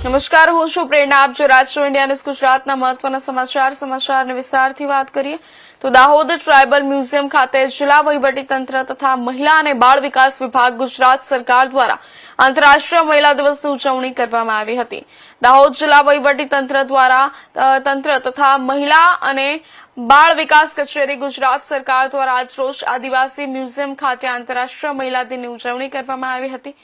નમસ્કાર, હું છું પ્રેરણા. આપ જો રાજ્ય ઇન્ડિયા ન્યૂઝ ગુજરાતના મહત્વના સમાચારની વિસ્તારથી વાત કરીએ તો દાહોદ ટ્રાયબલ મ્યુઝિયમ ખાતે જિલ્લા વહીવટીતંત્ર તથા મહિલા અને બાળ વિકાસ વિભાગ ગુજરાત સરકાર દ્વારા આંતરરાષ્ટ્રીય મહિલા દિવસની ઉજવણી કરવામાં આવી હતી. દાહોદ જિલ્લા વહીવટીતંત્ર દ્વારા તંત્ર તથા મહિલા અને બાળ વિકાસ કચેરી ગુજરાત સરકાર દ્વારા આજરોજ આદિવાસી મ્યુઝિયમ ખાતે આંતરરાષ્ટ્રીય મહિલા દિનની ઉજવણી કરવામાં આવી હતી.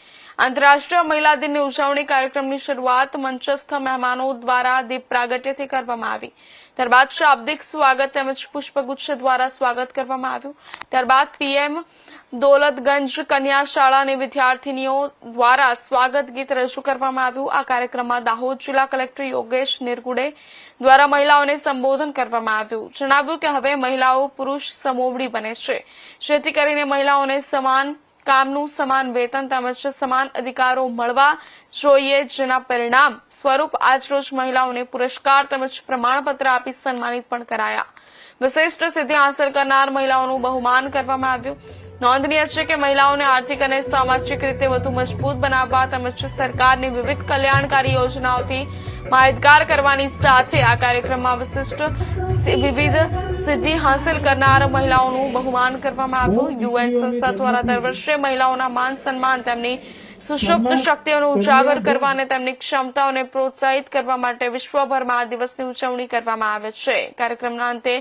આંતરરાષ્ટ્રીય મહિલા દિનની ઉજવણી કાર્યક્રમની શરૂઆત મંચસ્થ મહેમાનો દ્વારા દીપ પ્રાગટ્યથી કરવામાં આવી. ત્યારબાદ શાબ્દિક સ્વાગત તેમજ પુષ્પગુચ્છ દ્વારા સ્વાગત કરવામાં આવ્યું. ત્યારબાદ પીએમ દોલતગંજ કન્યા શાળાની વિદ્યાર્થીનીઓ દ્વારા સ્વાગત ગીત રજૂ કરવામાં આવ્યું. આ કાર્યક્રમમાં દાહોદ જિલ્લા કલેક્ટર યોગેશ નિરગુડે દ્વારા મહિલાઓને સંબોધન કરવામાં આવ્યું. જણાવ્યું કે હવે મહિલાઓ પુરુષ સમોવડી બને છે, જેથી કરીને મહિલાઓને સમાન કામનું સમાન વેતન તેમજ સમાન અધિકારો મળવા જોઈએ, જેના પરિણામ સ્વરૂપ આજરોજ મહિલાઓને પુરસ્કાર તેમજ પ્રમાણપત્ર આપી સન્માનિત પણ કરાયા. વિશિષ્ટ સિદ્ધિ હાંસલ કરનાર મહિલાઓનું બહુમાન કરવામાં આવ્યું. નોંધનીય છે કે મહિલાઓને આર્થિક અને સામાજિક રીતે વધુ મજબૂત બનાવવા તેમજ સરકારની વિવિધ કલ્યાણકારી યોજનાઓથી માહિતગાર કરવાની સાથે આ કાર્યક્રમમાં વિવિધ સિદ્ધિ હાંસલ કરનાર મહિલાઓનું બહુમાન કરવામાં આવ્યું. યુએન સંસ્થા દ્વારા દર વર્ષે મહિલાઓના માન સન્માન, તેમની સુષુપ્ત શક્તિઓને ઉજાગર કરવા અને તેમની ક્ષમતાઓને પ્રોત્સાહિત કરવા માટે વિશ્વભરમાં આ દિવસની ઉજવણી કરવામાં આવે છે. કાર્યક્રમના અંતે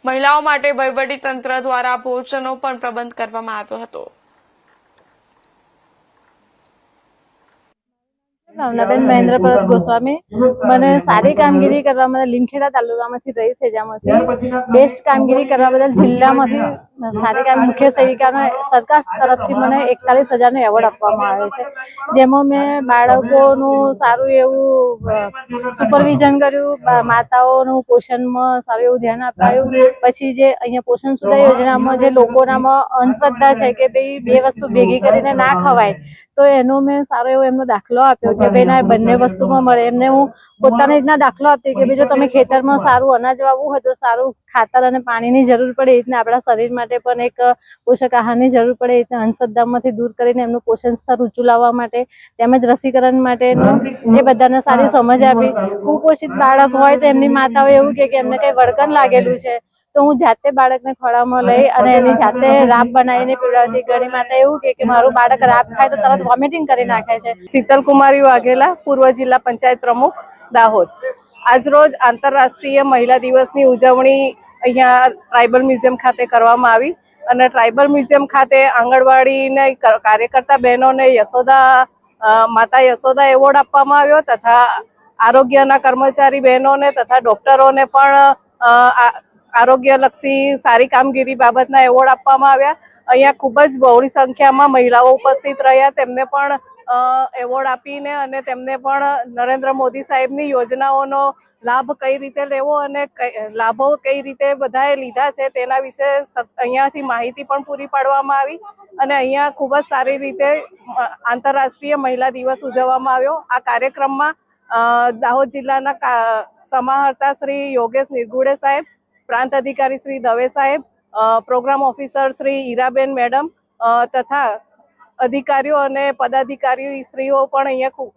મહિલાઓ માટે વહીવટીતંત્ર દ્વારા ભોજનનો પણ પ્રબંધ કરવામાં આવ્યો હતો. ભાવનાબેન મહેન્દ્ર પરત ગોસ્વામી. મને સારી કામગીરી કરવા બદલ લીમખેડા તાલુકામાંથી રહી છે, જ્યાંમાંથી બેસ્ટ કામગીરી કરવા બદલ જિલ્લામાંથી સારી મુખ્ય સેવિકાને સરકાર તરફથી મને 41,000નો એવોર્ડ આપવામાં આવ્યો છે, જેમાં મેં બાળકોનું સારું એવું સુપરવિઝન કર્યું, માતાઓનું પોષણમાં સારું એવું ધ્યાન અપાયું. પછી જે અહીંયા પોષણ સુધા યોજનામાં જે લોકોનામાં અંધશ્રદ્ધા છે કે ભાઈ બે વસ્તુ ભેગી કરીને ના ખવાય, તો એનો મેં સારો એવો એમનો દાખલો આપ્યો કે ભાઈ ના બંને વસ્તુમાં મળે. એમને હું પોતાની રીતના દાખલો આપતી કે ભાઈ જો તમે ખેતરમાં સારું અનાજ વાવવું હોય તો સારું ખાતર અને પાણીની જરૂર પડે, એ રીતના આપણા શરીર માટે પણ એક પોષક આહારની જરૂર પડે. એ રીતના અંધશ્રદ્ધામાંથી દૂર કરીને એમનું પોષણ સ્તર ઊંચું લાવવા માટે તેમજ રસીકરણ માટેનું એ બધાને સારી સમજ આપી. કુપોષિત બાળક હોય તો એમની માતાઓ એવું કે એમને કઈ વળકણ લાગેલું છે, તો હું જાતે બાળકને ખોળામાં લઈ અને એની જાતે રાબ બનાવીને પીવડાવતી. ઘણી માતા એવું કે મારું બાળક રાબ ખાય તો તરત વોમિટિંગ કરી નાખે છે. શીતલ કુમારી વાઘેલા, પૂર્વ જિલ્લા પંચાયત પ્રમુખ, દાહોદ. આજરોજ આંતરરાષ્ટ્રીય મહિલા દિવસની ઉજવણી અહીંયા ટ્રાઇબલ મ્યુઝિયમ ખાતે કરવામાં આવી અને ટ્રાઇબલ મ્યુઝિયમ ખાતે આંગણવાડીને કાર્યકર્તા બહેનોને માતા યશોદા એવોર્ડ આપવામાં આવ્યો તથા આરોગ્યના કર્મચારી બહેનોને તથા ડોક્ટરોને પણ આરોગ્યલક્ષી સારી કામગીરી બાબતના એવોર્ડ આપવામાં આવ્યા. અહીંયા ખૂબ જ બહોળી સંખ્યામાં મહિલાઓ ઉપસ્થિત રહ્યા. તેમને પણ એવોર્ડ આપીને અને તેમને પણ નરેન્દ્ર મોદી સાહેબની યોજનાઓનો લાભ કઈ રીતે લેવો અને લાભો કઈ રીતે બધાએ લીધા છે તેના વિશે અહીંયાથી માહિતી પણ પૂરી પાડવામાં આવી અને અહીંયા ખૂબ જ સારી રીતે આંતરરાષ્ટ્રીય મહિલા દિવસ ઉજવવામાં આવ્યો. આ કાર્યક્રમમાં દાહોદ જિલ્લાના સમાહર્તા શ્રી યોગેશ નિરગુડે સાહેબ, પ્રાંત અધિકારી શ્રી દવે સાહેબ, પ્રોગ્રામ ઓફિસર શ્રી ઈરાબેન મેડમ તથા અધિકારીઓ અને પદાધિકારી શ્રીઓ પણ અહીંયા ખૂબ